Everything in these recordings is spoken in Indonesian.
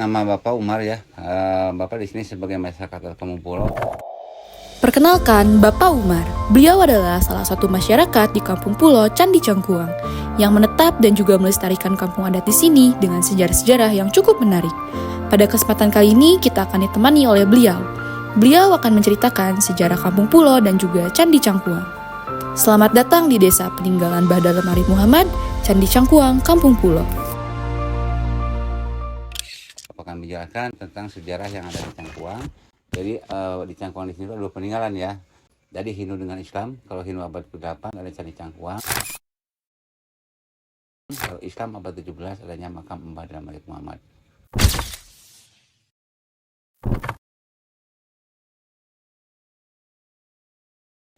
Nama Bapak Umar ya. Bapak di sini sebagai masyarakat Kampung Pulo. Perkenalkan, Bapak Umar. Beliau adalah salah satu masyarakat di Kampung Pulo Candi Cangkuang yang menetap dan juga melestarikan kampung adat di sini dengan sejarah-sejarah yang cukup menarik. Pada kesempatan kali ini, kita akan ditemani oleh beliau. Beliau akan menceritakan sejarah Kampung Pulo dan juga Candi Cangkuang. Selamat datang di Desa Peninggalan Mbah Dalem Arif Muhammad, Candi Cangkuang, Kampung Pulo. Akan menjelaskan tentang sejarah yang ada di Cangkuang. Jadi di Cangkuang di sini ada dua peninggalan ya. Jadi Hindu dengan Islam. Kalau Hindu abad ke-8 ada Candi Cangkuang. Kalau Islam abad 17 adanya makam Mbah Dalem Arif Muhammad.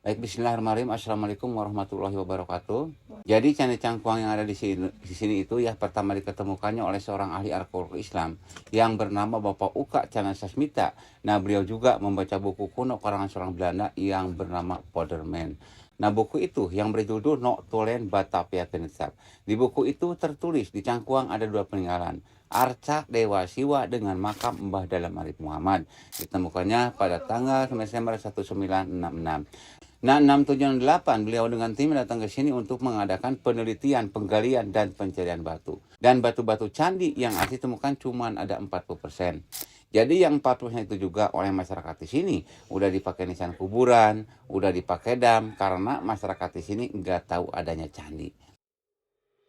Baik, bismillahirrahmanirrahim. Assalamualaikum warahmatullahi wabarakatuh. Jadi Candi Cangkuang yang ada di sini itu ya pertama diketemukannya oleh seorang ahli arkeologi Islam yang bernama Bapak Uka Cana Sasmita. Nah, beliau juga membaca buku kuno karangan seorang Belanda yang bernama Poderman. Nah, buku itu yang berjudul Notulen Batavia Kenetsap. Di buku itu tertulis di Cangkuang ada dua peninggalan. Arca Dewa Siwa dengan makam Mbah Dalem Arif Muhammad. Ditemukannya pada tanggal Desember 1966. Nah, 678 beliau dengan tim datang ke sini untuk mengadakan penelitian, penggalian, dan pencarian batu. Dan batu-batu candi yang asli temukan cuma ada 40%. Jadi yang 40% itu juga oleh masyarakat di sini udah dipakai nisan kuburan, udah dipakai dam, karena masyarakat di sini nggak tahu adanya candi.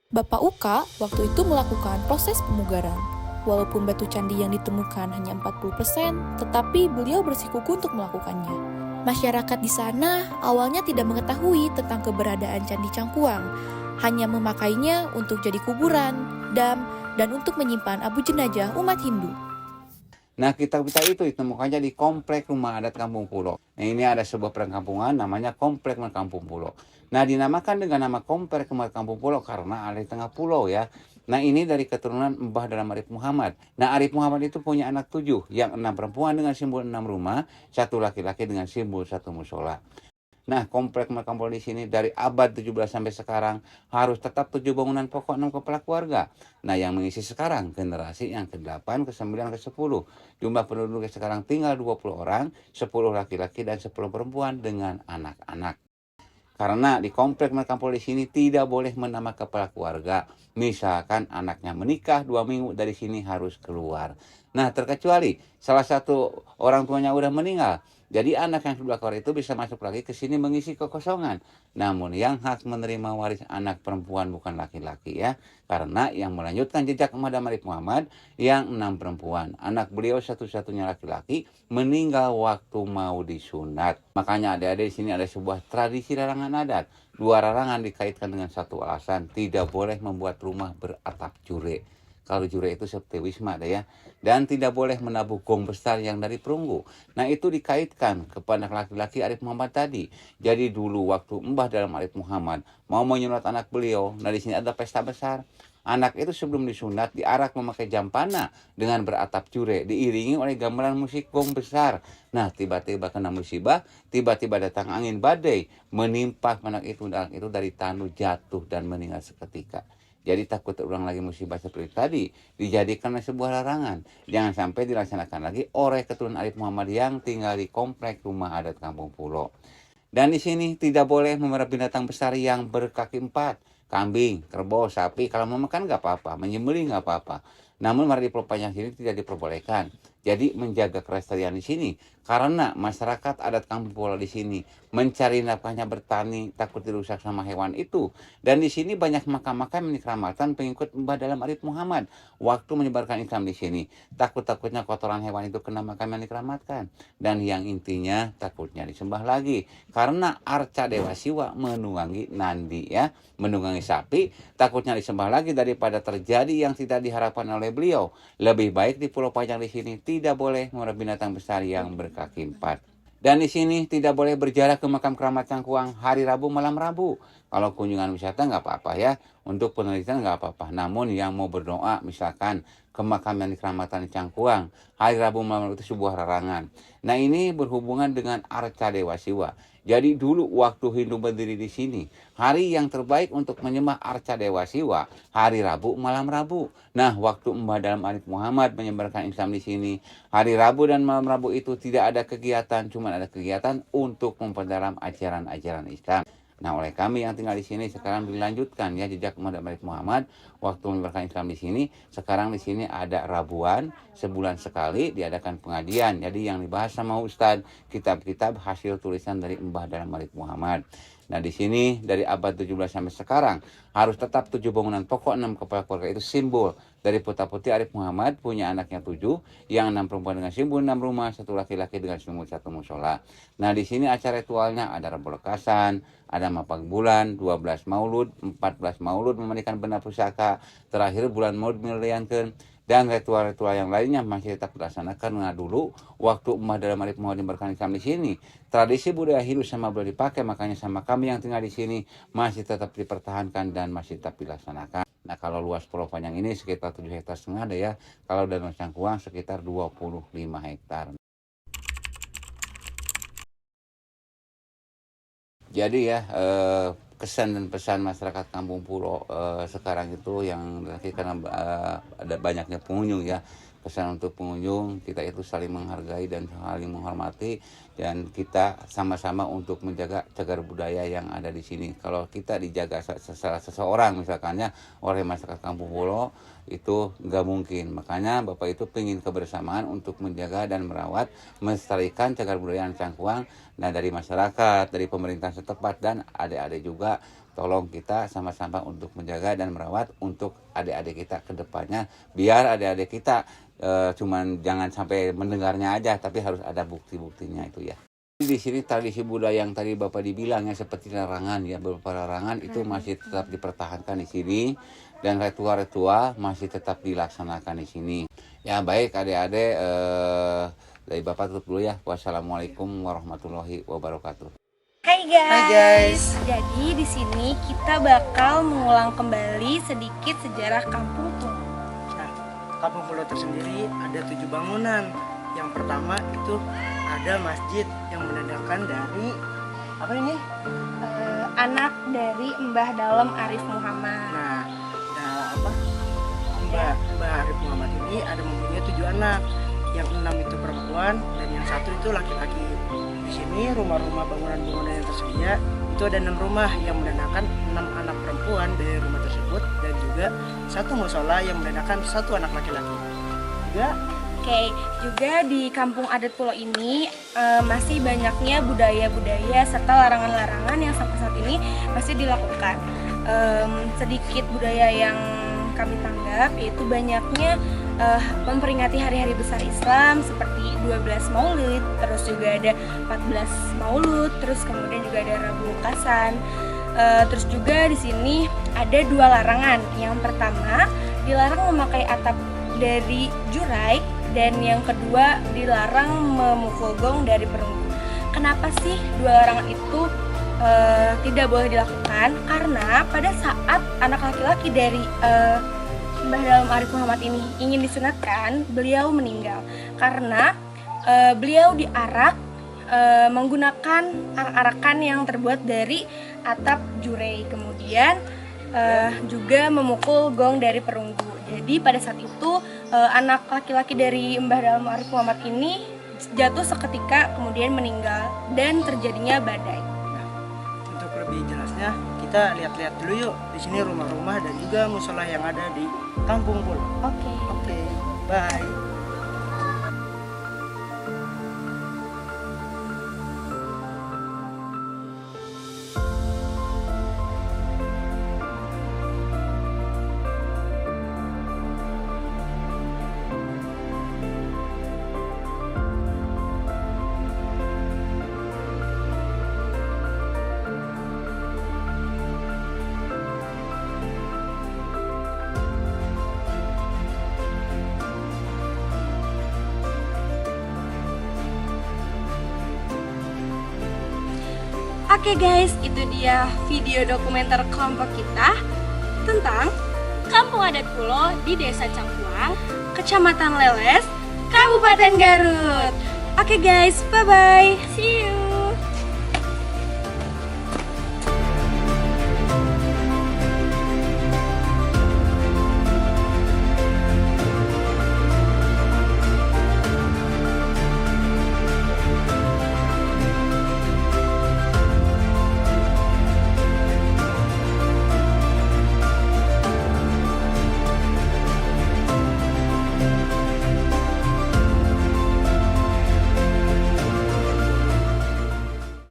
Bapak Uka waktu itu melakukan proses pemugaran. Walaupun batu candi yang ditemukan hanya 40%, tetapi beliau bersikukuh untuk melakukannya. Masyarakat di sana awalnya tidak mengetahui tentang keberadaan Candi Cangkuang, hanya memakainya untuk jadi kuburan, dam, dan untuk menyimpan abu jenazah umat Hindu. Nah, kitab-kitab itu ditemukannya di Komplek Rumah Adat Kampung Pulo. Nah, ini ada sebuah perkampungan namanya Komplek Rumah Kampung Pulo. Nah, dinamakan dengan nama Komplek Rumah Kampung Pulo karena ada di tengah pulau ya. Nah, ini dari keturunan Mbah Dalem Arif Muhammad. Nah, Arif Muhammad itu punya anak 7, yang 6 perempuan dengan simbol 6 rumah, 1 laki-laki dengan simbol 1 musola. Nah, komplek makam Pulo di sini dari abad 17 sampai sekarang harus tetap 7 bangunan pokok 6 kepala keluarga. Nah, yang mengisi sekarang generasi yang ke-8, ke-9, ke-10. Jumlah penduduknya sekarang tinggal 20 orang, 10 laki-laki dan 10 perempuan dengan anak-anak. Karena di komplek makam Pulo di sini tidak boleh menambah kepala keluarga. Misalkan anaknya menikah 2 minggu dari sini harus keluar. Nah, terkecuali salah satu orang tuanya udah meninggal. Jadi anak yang sudah keluar itu bisa masuk lagi ke sini mengisi kekosongan. Namun yang hak menerima waris anak perempuan bukan laki-laki ya. Karena yang melanjutkan jejak Mbah Dalem Arif Muhammad yang 6 perempuan. Anak beliau satu-satunya laki-laki meninggal waktu mau disunat. Makanya adik-adik di sini ada sebuah tradisi larangan adat. 2 larangan dikaitkan dengan satu alasan, tidak boleh membuat rumah beratap jure. Kalau jure itu seperti wisma ada ya. Dan tidak boleh menabuh gong besar yang dari perunggu. Nah, itu dikaitkan kepada laki-laki Arif Muhammad tadi. Jadi dulu waktu Mbah Dalem Arif Muhammad mau menyunat anak beliau, nah di sini ada pesta besar. Anak itu sebelum disunat diarak memakai jampana dengan beratap jure, diiringi oleh gamelan musik gong besar. Nah, tiba-tiba kena musibah, tiba-tiba datang angin badai, menimpa anak itu dari tanah jatuh dan meninggal seketika. Jadi takut terulang lagi musibah seperti tadi, dijadikan sebuah larangan. Jangan sampai dilaksanakan lagi oleh keturunan Arif Muhammad yang tinggal di komplek rumah adat Kampung Pulo. Dan di sini tidak boleh memelihara binatang besar yang berkaki 4. Kambing, kerbau, sapi, kalau mau makan nggak apa-apa, menyembelih nggak apa-apa. Namun mara di Panjang sini tidak diperbolehkan. Jadi menjaga kelestarian di sini karena masyarakat adat Kampung Pulo di sini mencari nafkahnya bertani, takut dirusak sama hewan itu. Dan di sini banyak makam-makam yang dikeramatkan pengikut Mbah Dalem Arif Muhammad waktu menyebarkan Islam di sini. Takut-takutnya kotoran hewan itu kena makam yang dikeramatkan. Dan yang intinya takutnya disembah lagi karena Arca Dewa Siwa menunggangi nandi ya, menunggangi sapi, takutnya disembah lagi daripada terjadi yang tidak diharapkan oleh beliau. Lebih baik di Pulau Panjang di sini tidak boleh memelihara binatang besar yang berkaki 4. Dan di sini tidak boleh berjarak ke makam keramat Cangkuang hari Rabu malam Rabu. Kalau kunjungan wisata nggak apa-apa ya. Untuk penelitian nggak apa-apa. Namun yang mau berdoa misalkan ke makam yang di Kecamatan Cangkuang, hari Rabu malam itu sebuah larangan. Nah ini berhubungan dengan Arca Dewa Siwa. Jadi dulu waktu Hindu berdiri di sini, hari yang terbaik untuk menyembah Arca Dewa Siwa, hari Rabu malam Rabu. Nah waktu Mbah Dalem Arif Muhammad menyebarkan Islam di sini, hari Rabu dan malam Rabu itu tidak ada kegiatan, cuma ada kegiatan untuk memperdalam ajaran-ajaran Islam. Nah, oleh kami yang tinggal di sini sekarang dilanjutkan ya jejak Mbah Dalem Arif Muhammad waktu menyebarkan Islam di sini. Sekarang di sini ada Rabuan, sebulan sekali diadakan pengajian. Jadi yang dibahas sama Ustadz kitab-kitab hasil tulisan dari Mbah Dalem Arif Muhammad. Nah, di sini dari abad 17 sampai sekarang harus tetap 7 bangunan pokok, 6 kepala keluarga itu simbol dari Putra Putri Arif Muhammad punya anaknya 7, yang 6 perempuan dengan simbol 6 rumah, 1 laki-laki dengan simbol 1 musola. Nah, di sini acara ritualnya ada Rabu Lekasan, ada Mapak Bulan, 12 Maulud, 14 Maulud memandikan benda pusaka, terakhir bulan Maulud miliankeun. Dan ritual-ritual yang lainnya masih tetap dilaksanakan. Nah dulu waktu Mbah Dalem Arif Muhammad menyebarkan Islam di sini, tradisi budaya hidup sama boleh dipakai, makanya sama kami yang tinggal di sini masih tetap dipertahankan dan masih tetap dilaksanakan. Nah kalau luas pulau panjang ini sekitar 7,5 hektar ada ya. Kalau Danau Cangkuang sekitar 25 hektar. Jadi ya kesan dan pesan masyarakat Kampung Pulo sekarang itu yang karena ada banyaknya pengunjung ya, pesan untuk pengunjung kita itu saling menghargai dan saling menghormati, dan kita sama-sama untuk menjaga cagar budaya yang ada di sini. Kalau kita dijaga seseorang misalkannya oleh masyarakat Kampung Pulo itu nggak mungkin. Makanya Bapak itu pengen kebersamaan untuk menjaga dan merawat, melestarikan cagar budaya Cangkuang. Nah dari masyarakat, dari pemerintah setempat dan adik-adik juga, tolong kita sama-sama untuk menjaga dan merawat untuk adik-adik kita ke depannya, biar adik-adik kita cuman jangan sampai mendengarnya aja, tapi harus ada bukti-buktinya itu ya. Di sini tradisi budaya yang tadi Bapak dibilang ya, seperti larangan ya, beberapa larangan itu masih tetap dipertahankan di sini, dan ritual-ritual masih tetap dilaksanakan di sini. Ya baik adik-adik, dari Bapak tutup dulu ya. Wassalamualaikum warahmatullahi wabarakatuh. Hai guys. Hai guys. Jadi di sini kita bakal mengulang kembali sedikit sejarah Kampung Pulo. Nah, Kampung Pulo tersendiri ada 7 bangunan. Yang pertama itu ada masjid yang menandakan dari apa ini? Anak dari Mbah Dalem Arif Muhammad. Nah, Mbah Arif Muhammad ini ada mempunyai 7 anak. Yang 6 itu perempuan dan yang 1 itu laki-laki. Di sini rumah-rumah bangunan-bangunan yang tersedia itu ada 6 rumah yang menandakan 6 anak perempuan dari rumah tersebut, dan juga 1 musola yang menandakan 1 anak laki-laki. Juga di kampung adat Pulo ini masih banyaknya budaya-budaya serta larangan-larangan yang sampai saat ini masih dilakukan. Sedikit budaya yang kami tanggap yaitu banyaknya memperingati hari-hari besar Islam seperti 12 Maulid, terus juga ada 14 Maulud, terus kemudian juga ada Rabu Lekasan. Terus juga di sini ada 2 larangan. Yang pertama, dilarang memakai atap dari jurai, dan yang kedua dilarang memukul gong dari perunggu. Kenapa sih 2 larangan itu tidak boleh dilakukan? Karena pada saat anak laki-laki dari Mbah Dalem Arif Muhammad ini ingin disunatkan, beliau meninggal karena beliau diarak menggunakan arak-arakan yang terbuat dari atap jurai, kemudian juga memukul gong dari perunggu. Jadi pada saat itu anak laki-laki dari Mbah Dalem Arif Muhammad ini jatuh seketika kemudian meninggal dan terjadinya badai. Untuk lebih jelasnya kita lihat-lihat dulu yuk. Di sini rumah-rumah dan juga musola yang ada di Kampung Pulo. Oke, bye. Oke guys, itu dia video dokumenter kelompok kita. tentang Kampung Adat Pulo di Desa Cangkuang, Kecamatan Leles, Kabupaten Garut. Oke guys, bye-bye. see you.